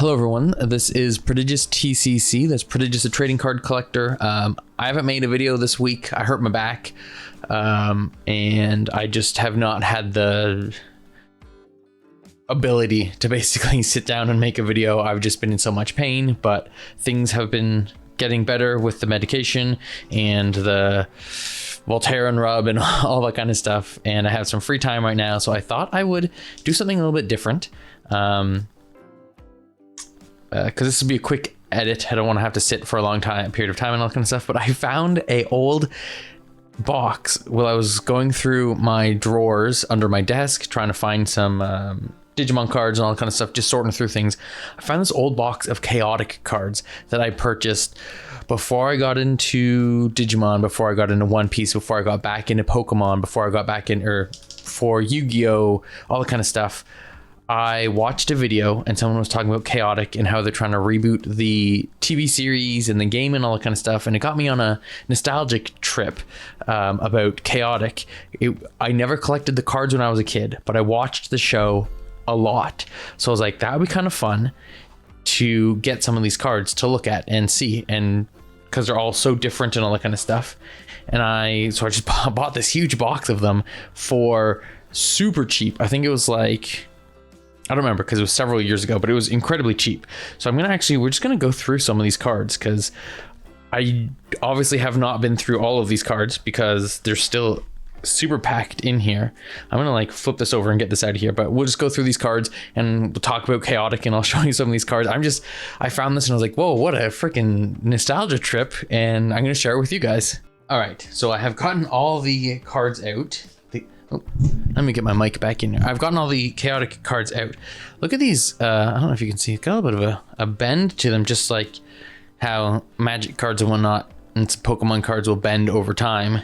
Hello everyone, this is Prodigious TCC, that's Prodigious, a trading card collector. I haven't made a video this week. I hurt my back, and I just have not had the ability to basically sit down and make a video. I've just been in so much pain, but things have been getting better with the medication and the Voltaren rub and all that kind of stuff, and I have some free time right now, so I thought I would do something a little bit different. Because this would be a quick edit. I don't want to have to sit for a long period of time and all that kind of stuff. But I found a old box while I was going through my drawers under my desk, trying to find some Digimon cards and all that kind of stuff, just sorting through things. I found this old box of chaotic cards that I purchased before I got into Digimon, before I got into One Piece, before I got back into Pokemon, before I got back in, or for Yu-Gi-Oh, all that kind of stuff. I watched a video and someone was talking about Chaotic and how they're trying to reboot the TV series and the game and all that kind of stuff. And it got me on a nostalgic trip about Chaotic. I never collected the cards when I was a kid, but I watched the show a lot. So I was like, that would be kind of fun to get some of these cards to look at and see. And because they're all so different and all that kind of stuff. And I just bought this huge box of them for super cheap. I think it was like, I don't remember because it was several years ago, but it was incredibly cheap. So we're just going to go through some of these cards because I obviously have not been through all of these cards because they're still super packed in here. I'm going to like flip this over and get this out of here, but we'll just go through these cards and we'll talk about Chaotic and I'll show you some of these cards. I found this and I was like, whoa, what a freaking nostalgia trip. And I'm going to share it with you guys. All right. So I have gotten all the cards out. Let me get my mic back in here. I've gotten all the Chaotic cards out. Look at these. I don't know if you can see. It's got a little bit of a bend to them, just like how Magic cards and whatnot and some Pokemon cards will bend over time.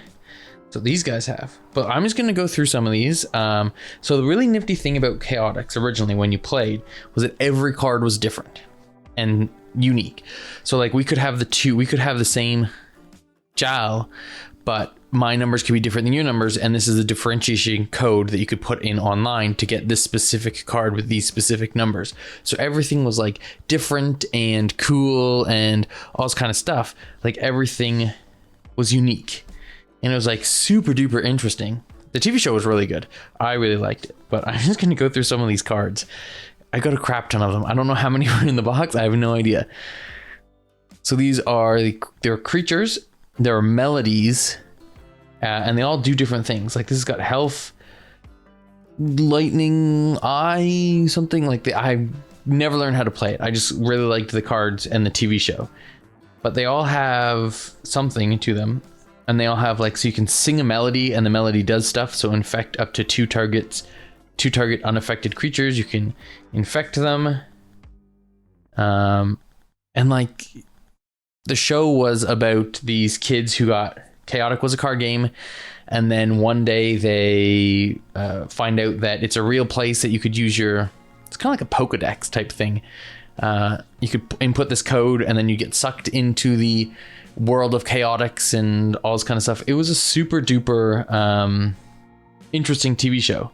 So these guys have. But I'm just going to go through some of these. So the really nifty thing about Chaotix originally when you played was that every card was different and unique. So like we could have the same Jal, but my numbers could be different than your numbers, and this is a differentiation code that you could put in online to get this specific card with these specific numbers. So everything was like different and cool and all this kind of stuff. Like everything was unique, and it was like super duper interesting. The TV show was really good. I really liked it, but I'm just going to go through some of these cards. I got a crap ton of them. I don't know how many were in the box. I have no idea. So these are they're creatures. There are melodies. And they all do different things. Like this has got health, lightning, eye, something like that. I never learned how to play it. I just really liked the cards and the TV show. But they all have something to them. And they all have like, so you can sing a melody and the melody does stuff. So infect up to two target unaffected creatures. You can infect them. And like the show was about these kids who got... Chaotic was a card game, and then one day they find out that it's a real place that you could use it's kind of like a Pokedex type thing. You could input this code and then you get sucked into the world of Chaotix and all this kind of stuff. It was a super duper interesting TV show.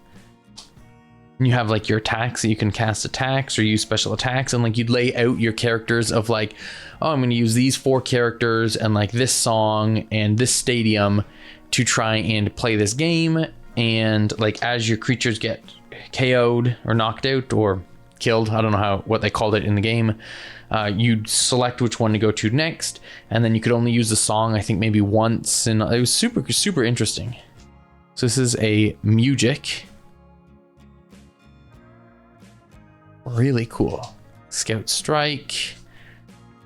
You have like your attacks that you can cast attacks or use special attacks, and like you'd lay out your characters of like, oh, I'm going to use these 4 characters and like this song and this stadium to try and play this game. And like as your creatures get KO'd or knocked out or killed, I don't know what they called it in the game, you'd select which one to go to next, and then you could only use the song I think maybe once, and it was super super interesting. So this is a Mujic. Really cool. Scout Strike,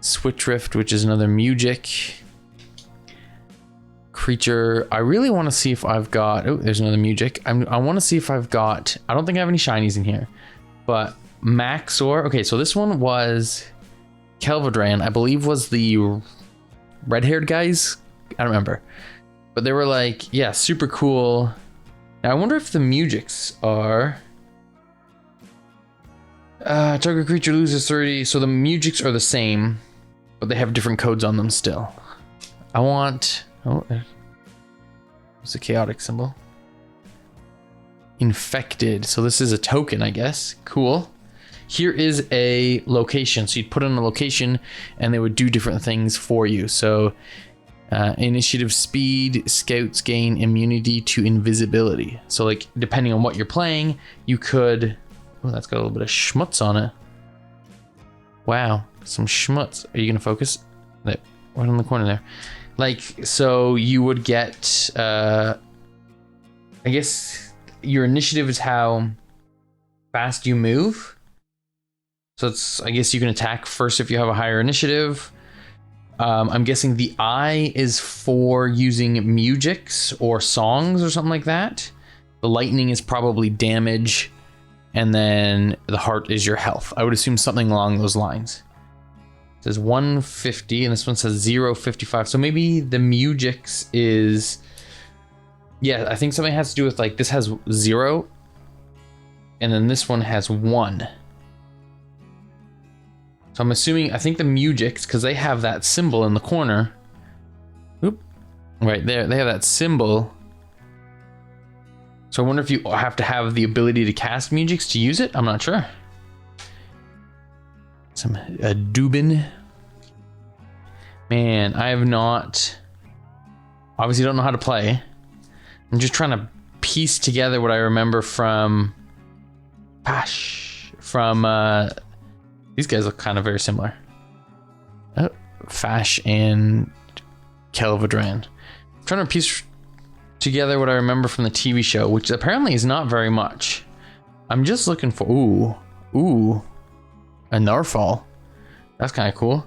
Switch Rift, which is another Mujic creature. I really want to see if I've got, oh, there's another Mujic. I want to see if I've got, I don't think I have any shinies in here, but Maxor. Okay, so this one was Kelvadran, I believe was the red-haired guys. I don't remember, but they were like, yeah, super cool. Now I wonder if the Mujics are... target creature loses 30. So the Mujics are the same, but they have different codes on them still. I want... Oh, it's a chaotic symbol. Infected. So this is a token, I guess. Cool. here is a location. So you'd put in a location and they would do different things for you. So initiative speed, scouts gain immunity to invisibility. So like depending on what you're playing, you could, oh, that's got a little bit of schmutz on it. Wow, some schmutz. Are you gonna focus? Right in the corner there. Like, so you would get, I guess your initiative is how fast you move. So it's, I guess you can attack first if you have a higher initiative. I'm guessing the eye is for using musics or songs or something like that. The lightning is probably damage. And then the heart is your health. I would assume something along those lines. It says 150 and this one says 055. So maybe the musics is, yeah, I think something has to do with like, this has 0 and then this one has 1. So I'm assuming, I think the musics, because they have that symbol in the corner. Oop, right there, they have that symbol. So I wonder if you have to have the ability to cast musics to use it. I'm not sure. Some Dubin. Man, I have not, obviously don't know how to play. I'm just trying to piece together what I remember from these guys look kind of very similar. Oh, Fash and Kelvedran. I'm trying to piece together what I remember from the TV show, which apparently is not very much. I'm just looking for, ooh, a Narfall. That's kind of cool.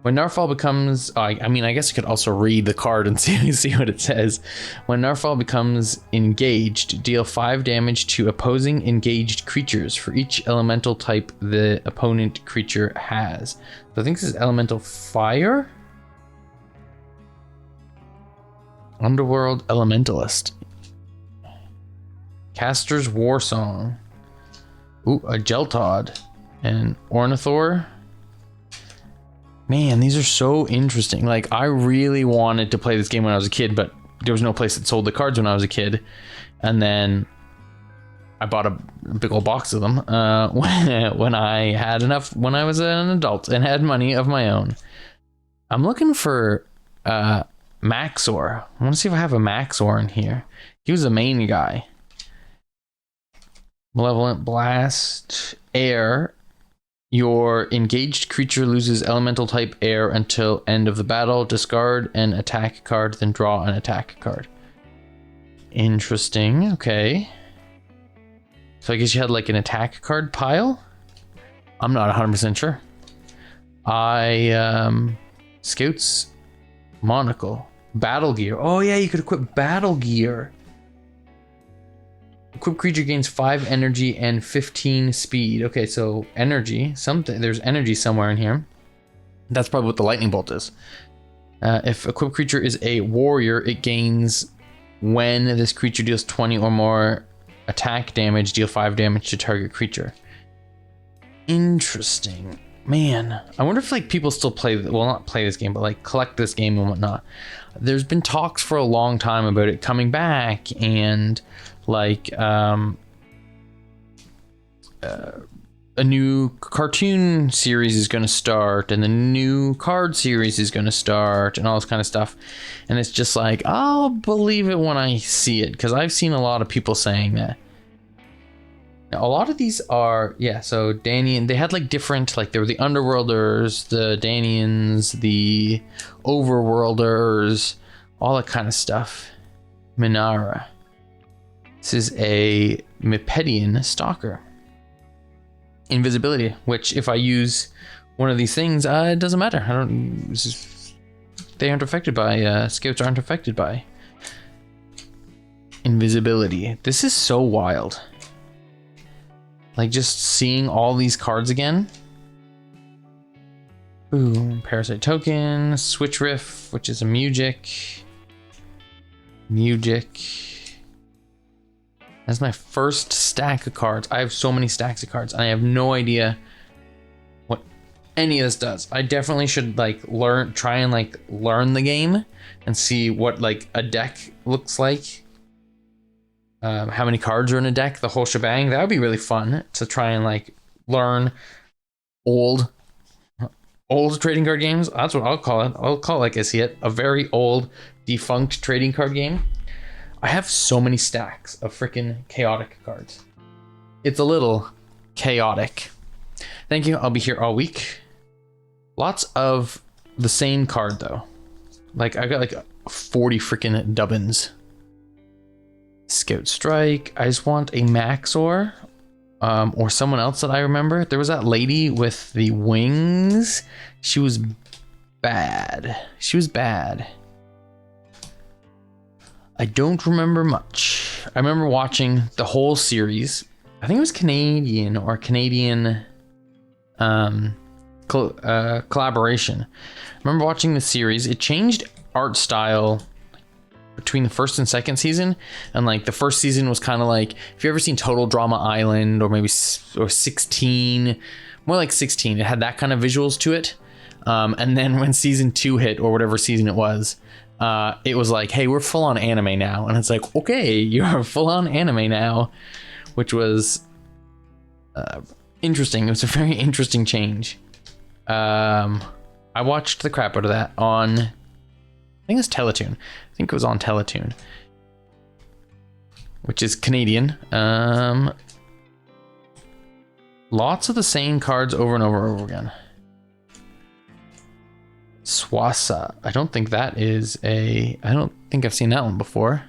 When Narfall becomes, I mean, I guess you could also read the card and see what it says. When Narfall becomes engaged, deal 5 damage to opposing engaged creatures for each elemental type the opponent creature has. So I think this is elemental fire? Underworld Elementalist. Caster's War Song. Ooh, a Jeltod. And Ornithor. Man, these are so interesting. Like, I really wanted to play this game when I was a kid, but there was no place that sold the cards when I was a kid. And then I bought a big old box of them when I had enough, when I was an adult and had money of my own. I'm looking for Maxor. I want to see if I have a Maxor in here. He was the main guy. Malevolent Blast, Air. Your engaged creature loses elemental type air until end of the battle. Discard an attack card, then draw an attack card. Interesting. Okay. So I guess you had like an attack card pile? I'm not 100% sure. Scouts Monocle. Battle gear. Oh yeah, you could equip battle gear. Equipped creature gains 5 energy and 15 speed. Okay, so energy, there's energy somewhere in here. That's probably what the lightning bolt is. If equipped creature is a warrior, it gains, when this creature deals 20 or more attack damage, deal 5 damage to target creature. Interesting. Man, I wonder if like people still play, well, not play this game, but like collect this game and whatnot. There's been talks for a long time about it coming back, and like a new cartoon series is going to start, and the new card series is going to start, and all this kind of stuff. And it's just like, I'll believe it when I see it, because I've seen a lot of people saying that. Now, a lot of these are, yeah, so Danian, they had like different, like there were the Underworlders, the Danians, the Overworlders, all that kind of stuff. Minara. This is a Mepedian Stalker. Invisibility, which if I use one of these things, it doesn't matter. They aren't affected by, scouts aren't affected by invisibility. This is so wild. Like just seeing all these cards again. Ooh, Parasite Token, Switch Riff, which is a Mujic. That's my first stack of cards. I have so many stacks of cards, and I have no idea what any of this does. I definitely should like try and like learn the game and see what like a deck looks like. How many cards are in a deck, the whole shebang. That would be really fun to try and like learn old trading card games. That's what I'll call it. I'll call it like I see it, a very old, defunct trading card game. I have so many stacks of freaking chaotic cards. It's a little chaotic. Thank you. I'll be here all week. Lots of the same card though. Like I got like 40 freaking dubbins. Scout Strike. I just want a Maxor. Or someone else that I remember. There was that lady with the wings. She was bad. She was bad. I don't remember much. I remember watching the whole series. I think it was Canadian or Canadian collaboration. I remember watching the series. It changed art style between the first and second season, and like the first season was kind of like, if you ever seen Total Drama Island or maybe 16, more like 16, it had that kind of visuals to it. And then when season 2 hit, or whatever season it was like, hey, we're full on anime now. And it's like, okay, you're full on anime now, which was interesting. It was a very interesting change. I watched the crap out of that on, I think it's Teletoon. I think it was on Teletoon, which is Canadian. Lots of the same cards over and over again. Swasa. I don't think that is I don't think I've seen that one before.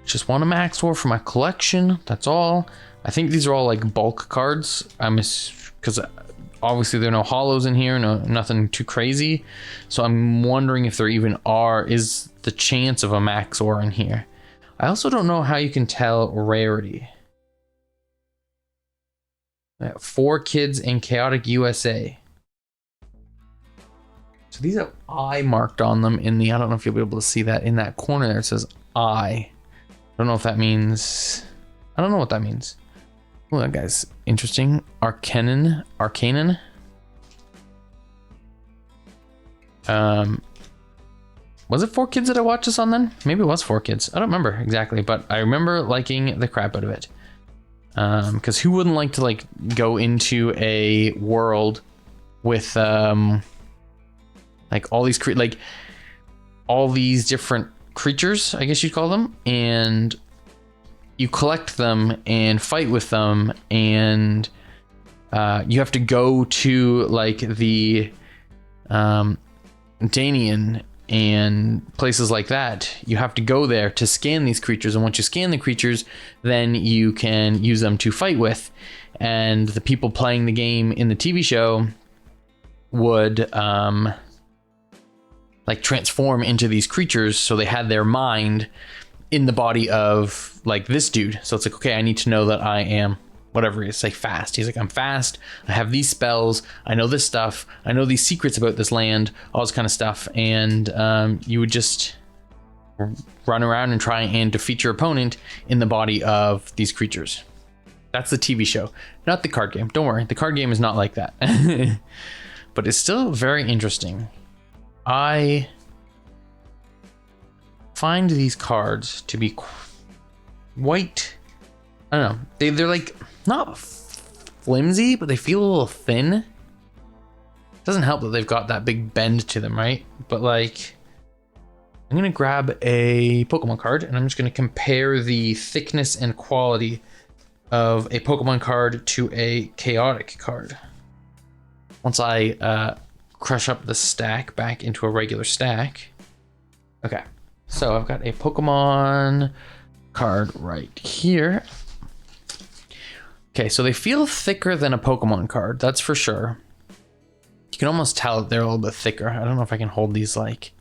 Just want a Maxor for my collection. That's all. I think these are all like bulk cards. Because obviously there are no hollows in here, nothing too crazy. So I'm wondering if there even is the chance of a Maxor in here. I also don't know how you can tell rarity. 4 Kids in Chaotic USA. So these have I marked on them in the, I don't know if you'll be able to see that in that corner there. It says I. I don't know if that means, I don't know what that means. Oh, that guy's interesting. Arcanon. Was it 4 Kids that I watched this on then? Maybe it was 4 Kids. I don't remember exactly, but I remember liking the crap out of it. Because who wouldn't like to like go into a world with like all these different creatures, I guess you'd call them, and you collect them and fight with them, and you have to go to like the Danian and places like that. You have to go there to scan these creatures, and once you scan the creatures, then you can use them to fight with. And the people playing the game in the TV show would like transform into these creatures, so they had their mind in the body of like this dude. So it's like, okay, I need to know that I am whatever it is, like fast. He's like, I'm fast, I have these spells, I know this stuff, I know these secrets about this land, all this kind of stuff. And you would just run around and try and defeat your opponent in the body of these creatures. That's the TV show, not the card game. Don't worry, the card game is not like that. But it's still very interesting. I find these cards to be quite, I don't know, they're like not flimsy, but they feel a little thin. It doesn't help that they've got that big bend to them, right? But like, I'm gonna grab a Pokemon card and I'm just gonna compare the thickness and quality of a Pokemon card to a chaotic card. Once I crush up the stack back into a regular stack. Okay, so I've got a Pokemon card right here. Okay, so they feel thicker than a Pokemon card, that's for sure. You can almost tell they're a little bit thicker. I don't know if I can hold these like...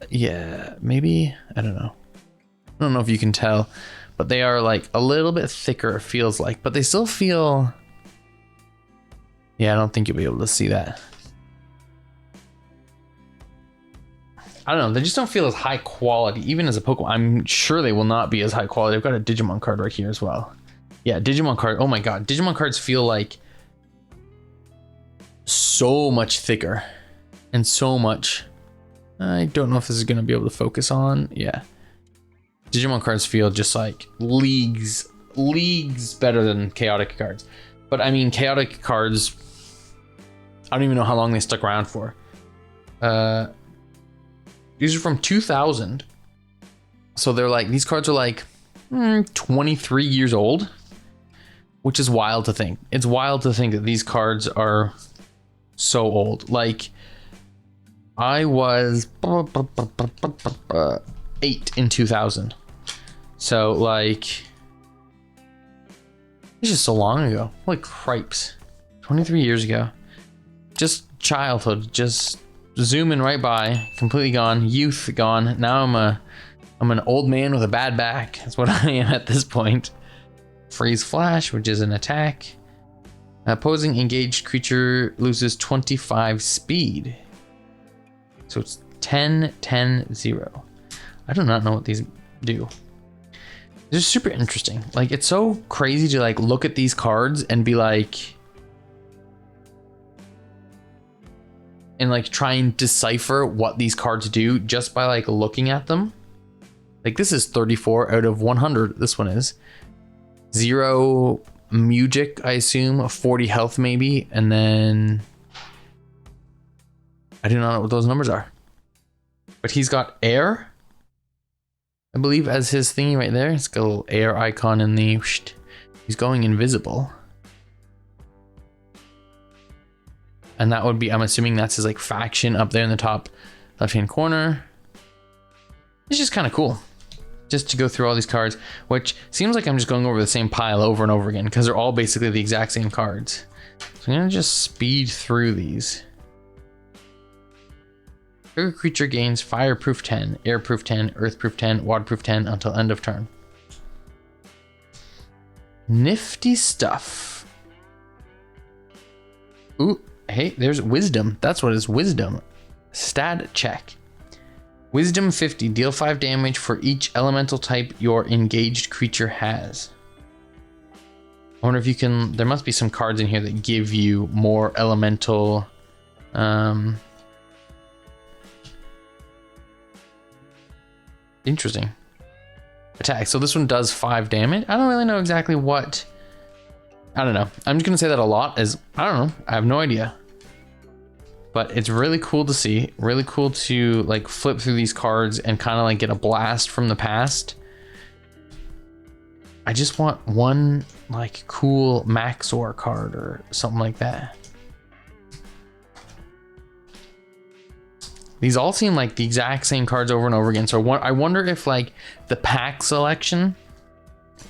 yeah, maybe? I don't know. I don't know if you can tell, but they are like a little bit thicker, it feels like, but they still feel... yeah, I don't think you'll be able to see that. I don't know, they just don't feel as high quality, even as a Pokemon. I'm sure they will not be as high quality. I've got a Digimon card right here as well. Yeah, Digimon card, oh my god. Digimon cards feel like so much thicker and so much... I don't know if this is going to be able to focus on. Yeah. Digimon cards feel just like leagues leagues better than chaotic cards. But I mean, chaotic cards, I don't even know how long they stuck around for. These are from 2000. So they're like, these cards are like 23 years old, which is wild to think. It's wild to think that these cards are so old. Like, I was 8 in 2000. So like, it's just so long ago. Holy cripes. 23 years ago. Just childhood, just zooming right by, completely gone, youth gone. Now I'm an old man with a bad back. That's what I am at this point. Freeze Flash, which is an attack. Opposing engaged creature loses 25 speed. So it's 10, 10, 0. I do not know what these do. They're super interesting. Like, it's so crazy to like look at these cards and be like, and like try and decipher what these cards do just by like looking at them. Like, this is 34 out of 100. This one is 0 Music, I assume, 40 health maybe, and then I do not know what those numbers are. But he's got air, I believe, as his thingy right there. It's got a little air icon in the. He's going invisible. And that would be, I'm assuming that's his like faction up there in the top left-hand corner. It's just kind of cool. Just to go through all these cards, which seems like I'm just going over the same pile over and over again because they're all basically the exact same cards. So I'm gonna just speed through these. Every creature gains fireproof 10, airproof 10, earthproof 10, waterproof 10 until end of turn. Nifty stuff. Ooh, hey, there's wisdom. That's what it is, wisdom. Stat check. Wisdom 50, deal 5 damage for each elemental type your engaged creature has. I wonder if you can, there must be some cards in here that give you more elemental interesting attack. So this one does 5 damage. I don't really know exactly what, I don't know. I'm just gonna say that a lot is, I don't know, I have no idea. But it's really cool to see, really cool to like flip through these cards and kind of like get a blast from the past. I just want one like cool Maxor card or something like that. These all seem like the exact same cards over and over again. So I wonder if like the pack selection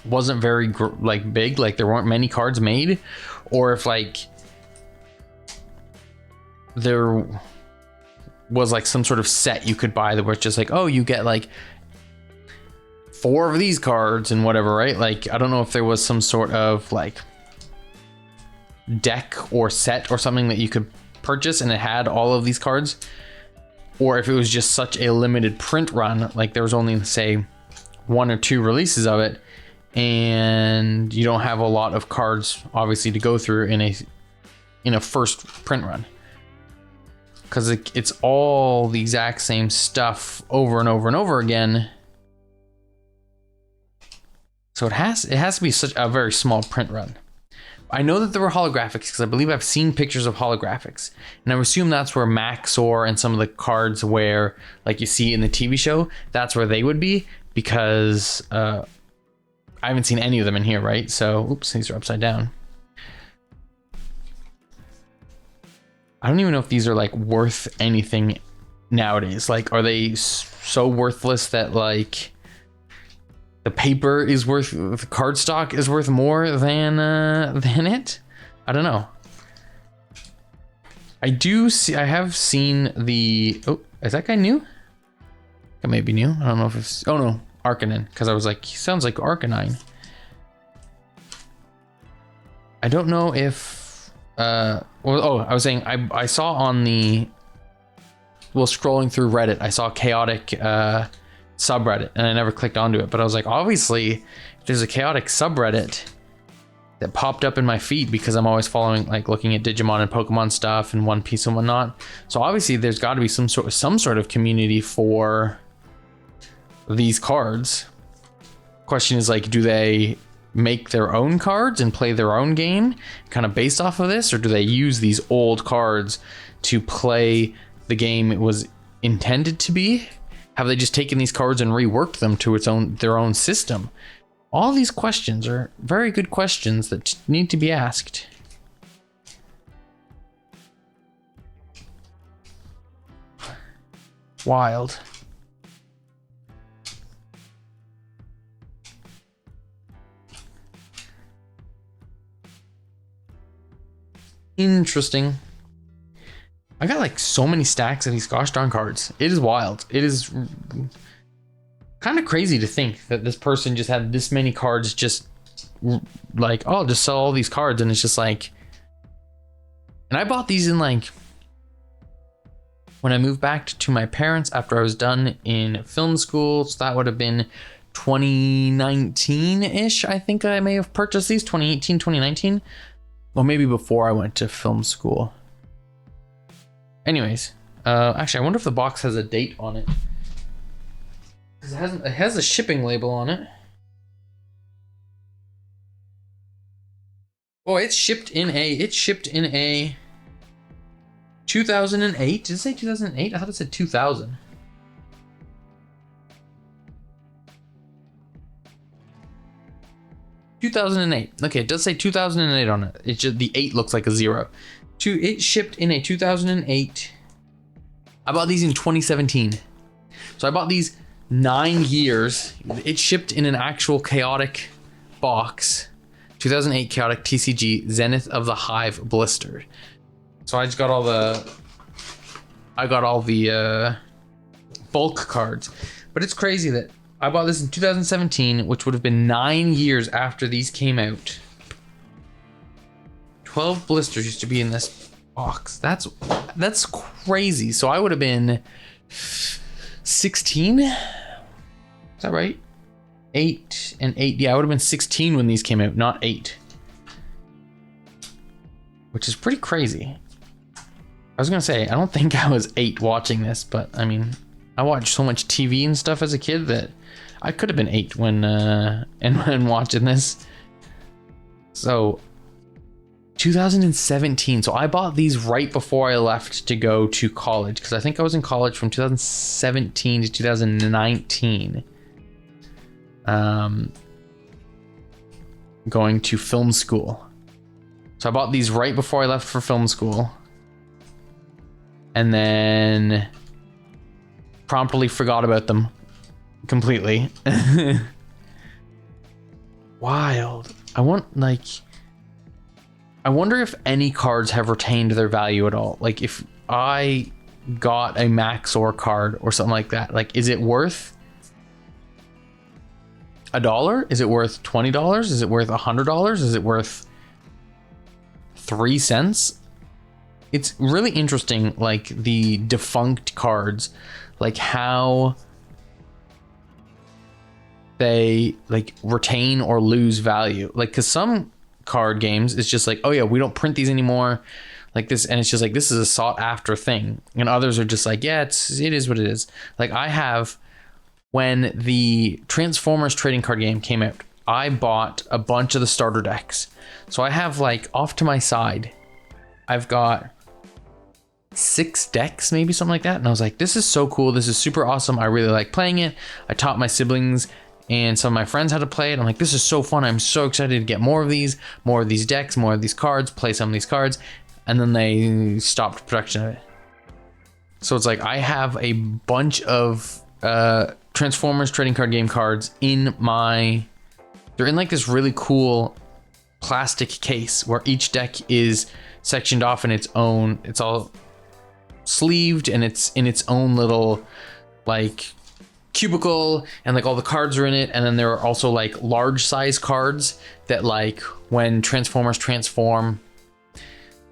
wasn't very like big, like there weren't many cards made, or if like there was like some sort of set you could buy that was just like, oh, you get like 4 of these cards and whatever, right? Like, I don't know if there was some sort of like deck or set or something that you could purchase and it had all of these cards, or if it was just such a limited print run, like there was only, say, 1 or 2 releases of it, and you don't have a lot of cards obviously to go through in a first print run. Because it's all the exact same stuff over and over and over again. So it has to be such a very small print run. I know that there were holographics because I believe I've seen pictures of holographics. And I assume that's where Maxor and some of the cards where, like you see in the TV show, that's where they would be, because I haven't seen any of them in here, right? So, oops, these are upside down. I don't even know if these are like worth anything nowadays. Like, are they so worthless that like the paper is worth, the cardstock is worth more than it? I don't know. I have seen the, oh, is that guy new? It may be new. I don't know if it's, oh no, Arcanine, because I was like, he sounds like Arcanine. I don't know if I was saying I saw on the, well, scrolling through Reddit, I saw chaotic subreddit and I never clicked onto it, but I was like, obviously if there's a chaotic subreddit that popped up in my feed, because I'm always following, like looking at Digimon and Pokemon stuff and One Piece and whatnot, so obviously there's got to be some sort of community for these cards. Question is like, do they make their own cards and play their own game kind of based off of this, or do they use these old cards to play the game it was intended to be? Have they just taken these cards and reworked them to their own system? All these questions are very good questions that need to be asked. Wild. Interesting. I got like so many stacks of these gosh darn cards. It is wild. It is kind of crazy to think that this person just had this many cards, just like, oh, I'll just sell all these cards. And it's just like, and I bought these in like, when I moved back to my parents after I was done in film school. So that would have been 2019-ish. I think I may have purchased these, 2018, 2019. Or maybe before I went to film school. Anyways, actually, I wonder if the box has a date on it. Because it has a shipping label on it. Oh, it's shipped in a 2008. Did it say 2008? I thought it said 2000. Okay, it does say 2008 on it. It's just the 8 looks like a 0. It shipped in a 2008. I bought these in 2017. So I bought these 9 years. It shipped in an actual chaotic box. 2008 chaotic TCG Zenith of the Hive blistered. So I just got all the bulk cards. But it's crazy that I bought this in 2017, which would have been 9 years after these came out. 12 blisters used to be in this box. That's crazy. So I would have been 16. Is that right? 8 and 8. Yeah, I would have been 16 when these came out, not 8. Which is pretty crazy. I was gonna say, I don't think I was 8 watching this, but I mean, I watched so much TV and stuff as a kid that I could have been 8 when watching this. So 2017. So I bought these right before I left to go to college, because I think I was in college from 2017 to 2019. Going to film school. So I bought these right before I left for film school. And then promptly forgot about them completely. Wild. I wonder if any cards have retained their value at all. Like if I got a Maxor card or something like that, like is it worth $1? Is it worth $20? Is it worth $100? Is it worth 3 cents? It's really interesting, like the defunct cards, like how they like retain or lose value. Like, cause some card games, it's just like, oh yeah, we don't print these anymore, like this, and it's just like, this is a sought after thing. And others are just like, yeah, it is what it is. Like I have, when the Transformers trading card game came out, I bought a bunch of the starter decks. So I have, like, off to my side, I've got 6 decks, maybe something like that. And I was like, this is so cool. This is super awesome. I really like playing it. I taught my siblings and some of my friends how to play it. I'm like, this is so fun. I'm so excited to get more of these decks, more of these cards, play some of these cards. And then they stopped production of it. So it's like, I have a bunch of Transformers trading card game cards in my, they're in like this really cool plastic case where each deck is sectioned off in its own, it's all sleeved and it's in its own little like cubicle, and like all the cards are in it. And then there are also like large size cards that, like, when Transformers transform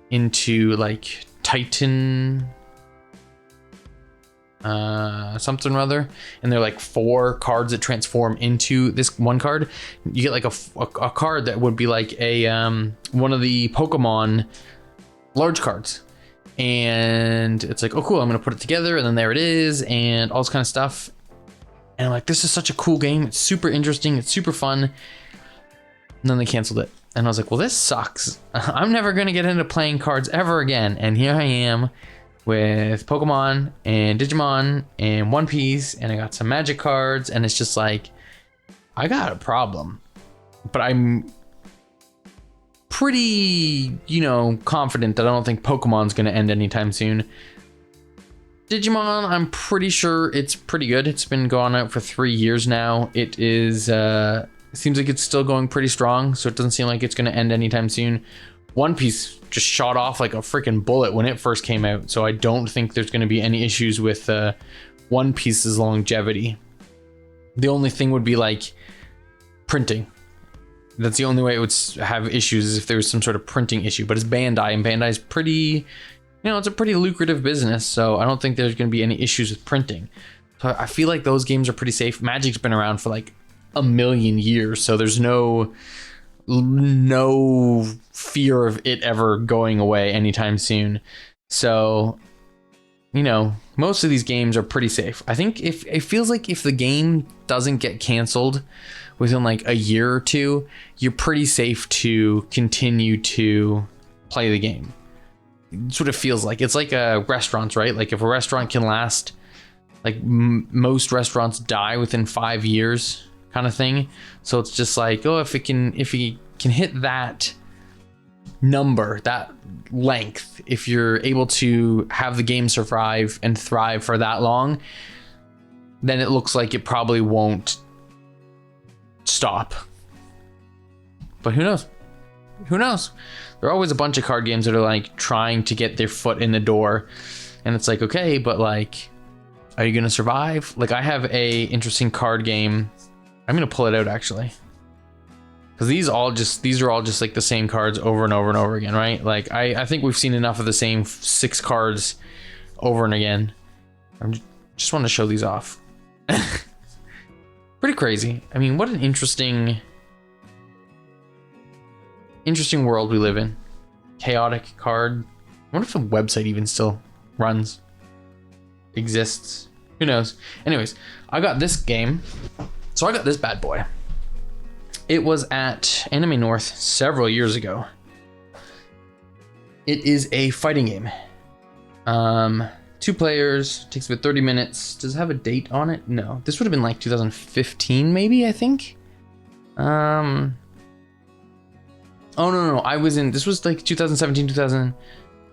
into like Titan something or other, and they're like 4 cards that transform into this one card, you get like a card that would be like a one of the Pokemon large cards. And it's like, oh cool, I'm gonna put it together, and then there it is, and all this kind of stuff. And I'm like, this is such a cool game. It's super interesting, it's super fun. And then they canceled it. And I was like, well, this sucks. I'm never going to get into playing cards ever again. And here I am with Pokemon and Digimon and One Piece. And I got some Magic cards. And it's just like, I got a problem. But I'm pretty, confident that I don't think Pokemon's going to end anytime soon. Digimon, I'm pretty sure it's pretty good. It's been going out for 3 years now. It is... It seems like it's still going pretty strong, so it doesn't seem like it's going to end anytime soon. One Piece just shot off like a freaking bullet when it first came out, so I don't think there's going to be any issues with One Piece's longevity. The only thing would be like printing. That's the only way it would have issues, is if there was some sort of printing issue. But it's Bandai, and Bandai's pretty, it's a pretty lucrative business, so I don't think there's going to be any issues with printing. So I feel like those games are pretty safe. Magic's been around for like a million years, so there's no fear of it ever going away anytime soon. So most of these games are pretty safe. I think if it feels like if the game doesn't get canceled within like a year or two, you're pretty safe to continue to play the game. It's what it feels like. It's like restaurants, right? Like if a restaurant can last, like most restaurants die within 5 years kind of thing. So it's just like, if you can hit that number, that length, if you're able to have the game survive and thrive for that long, then it looks like it probably won't stop. But who knows? There are always a bunch of card games that are like trying to get their foot in the door, and it's like, okay, but like, are you gonna survive? Like, I have a interesting card game. I'm gonna pull it out actually, because these are all just like the same cards over and over and over again, right? Like I think we've seen enough of the same 6 cards over and again. I just want to show these off. Pretty crazy. I mean, what an interesting world we live in. Chaotic card. I wonder if the website even still exists. Who knows? Anyways, I got this game. So I got this bad boy. It was at Anime North several years ago. It is a fighting game. 2 players, takes about 30 minutes. Does it have a date on it? No. This would have been like 2015 maybe, I think. Oh no, this was like 2017,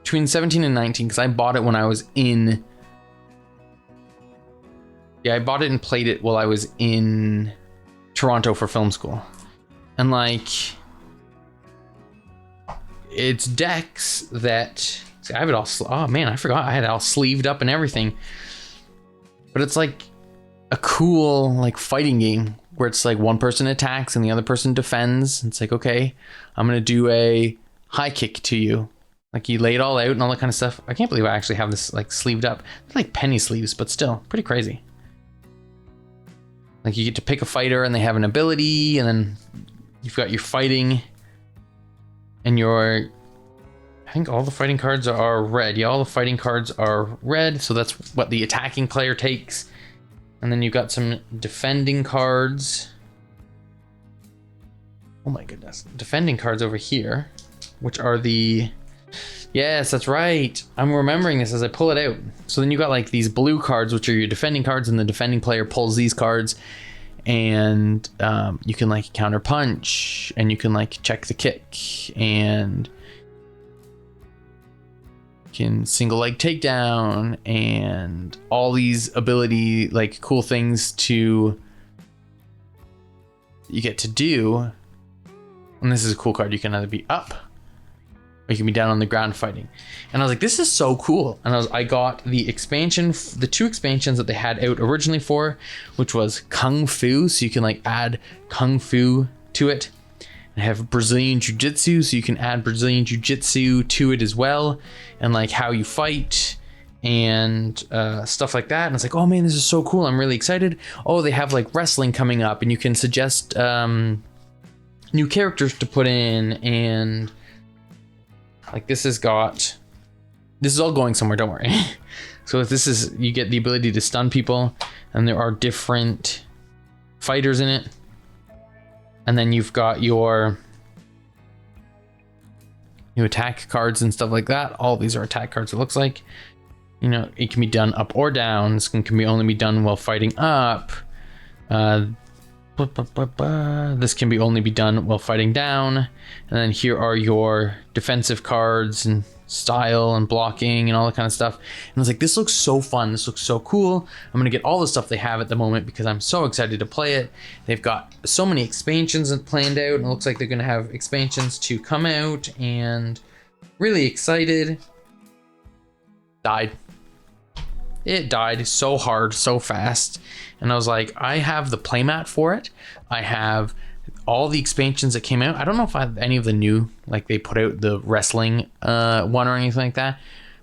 between 17 and 19, because I bought it when I was in... Yeah, I bought it and played it while I was in Toronto for film school. And like, it's decks that, see, I have it all, oh man, I forgot I had it all sleeved up and everything. But it's like a cool like fighting game where it's like one person attacks and the other person defends. It's like, okay, I'm gonna do a high kick to you. Like you lay it all out and all that kind of stuff. I can't believe I actually have this like sleeved up. They're like penny sleeves, but still pretty crazy. Like you get to pick a fighter and they have an ability, and then you've got your fighting and I think all the fighting cards are red. Yeah, all the fighting cards are red. So that's what the attacking player takes. And then you've got some defending cards. Oh my goodness. Defending cards over here, which are yes, that's right. I'm remembering this as I pull it out. So then you got like these blue cards, which are your defending cards, and the defending player pulls these cards, and you can like counter punch, and you can like check the kick, and you can single leg takedown, and all these ability like cool things you get to do. And this is a cool card. You can either be up, or you can be down on the ground fighting. And I was like, this is so cool. And I got the expansion, the 2 expansions that they had out originally for, which was Kung Fu. So you can like add Kung Fu to it. And have Brazilian Jiu-Jitsu, so you can add Brazilian Jiu-Jitsu to it as well. And like how you fight and stuff like that. And it's like, oh man, this is so cool. I'm really excited. Oh, they have like wrestling coming up, and you can suggest new characters to put in, and like this is all going somewhere, don't worry. So you get the ability to stun people, and there are different fighters in it. And then you've got your new attack cards and stuff like that. All these are attack cards, it looks like. You know, it can be done up or down. This can be only be done while fighting up. This can be only be done while fighting down. And then here are your defensive cards and style and blocking and all that kind of stuff. And I was like, this looks so fun. This looks so cool. I'm going to get all the stuff they have at the moment because I'm so excited to play it. They've got so many expansions planned out, and it looks like they're going to have expansions to come out, and really excited. Died. It died so hard, so fast. And I was like, I have the playmat for it. I have all the expansions that came out. I don't know if I have any of the new, like they put out the wrestling one or anything like that.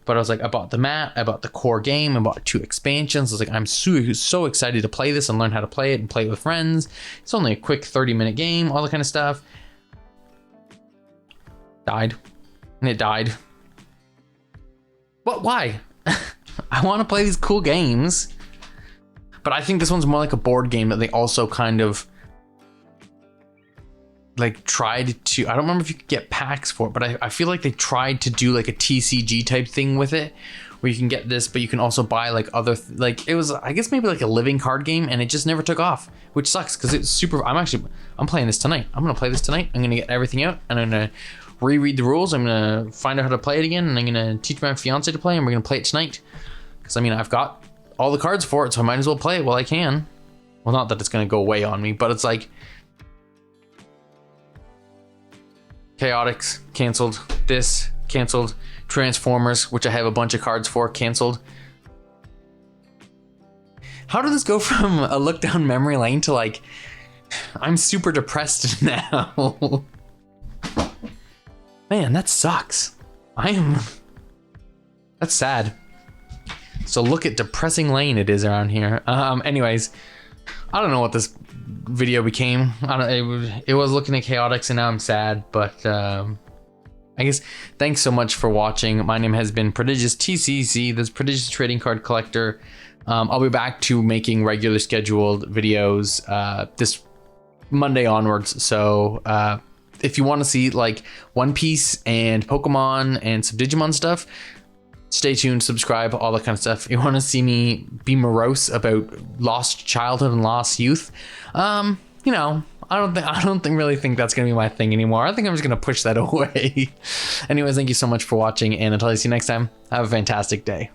But I was like, I bought the mat, I bought the core game, I bought 2 expansions. I was like, I'm so excited to play this and learn how to play it and play it with friends. It's only a quick 30-minute game, all that kind of stuff. Died. And it died. But why? I want to play these cool games. But I think this one's more like a board game that they also kind of like tried to, I don't remember if you could get packs for it, but I feel like they tried to do like a TCG type thing with it, where you can get this, but you can also buy like other, like it was, I guess maybe like a living card game, and it just never took off, which sucks because it's super, I'm playing this tonight. I'm going to play this tonight. I'm going to get everything out, and I'm going to reread the rules. I'm going to find out how to play it again, and I'm going to teach my fiance to play, and we're going to play it tonight. Because I mean, I've got all the cards for it, so I might as well play it while I can. Well, not that it's going to go away on me, but it's like, Chaotix, canceled. This, canceled. Transformers, which I have a bunch of cards for, canceled. How did this go from a look down memory lane to like, I'm super depressed now? Man, that sucks. That's sad. So look at depressing lane it is around here. Anyways, I don't know what this video became. It was looking at Chaotix, and now I'm sad, but I guess thanks so much for watching. My name has been Prodigious TCC, this Prodigious Trading Card Collector. I'll be back to making regular scheduled videos this Monday onwards. So if you want to see like One Piece and Pokemon and some Digimon stuff, stay tuned, subscribe, all that kind of stuff. If you want to see me be morose about lost childhood and lost youth, you know, I don't really think that's gonna be my thing anymore. I think I'm just gonna push that away. Anyways, thank you so much for watching, and until I see you next time, have a fantastic day.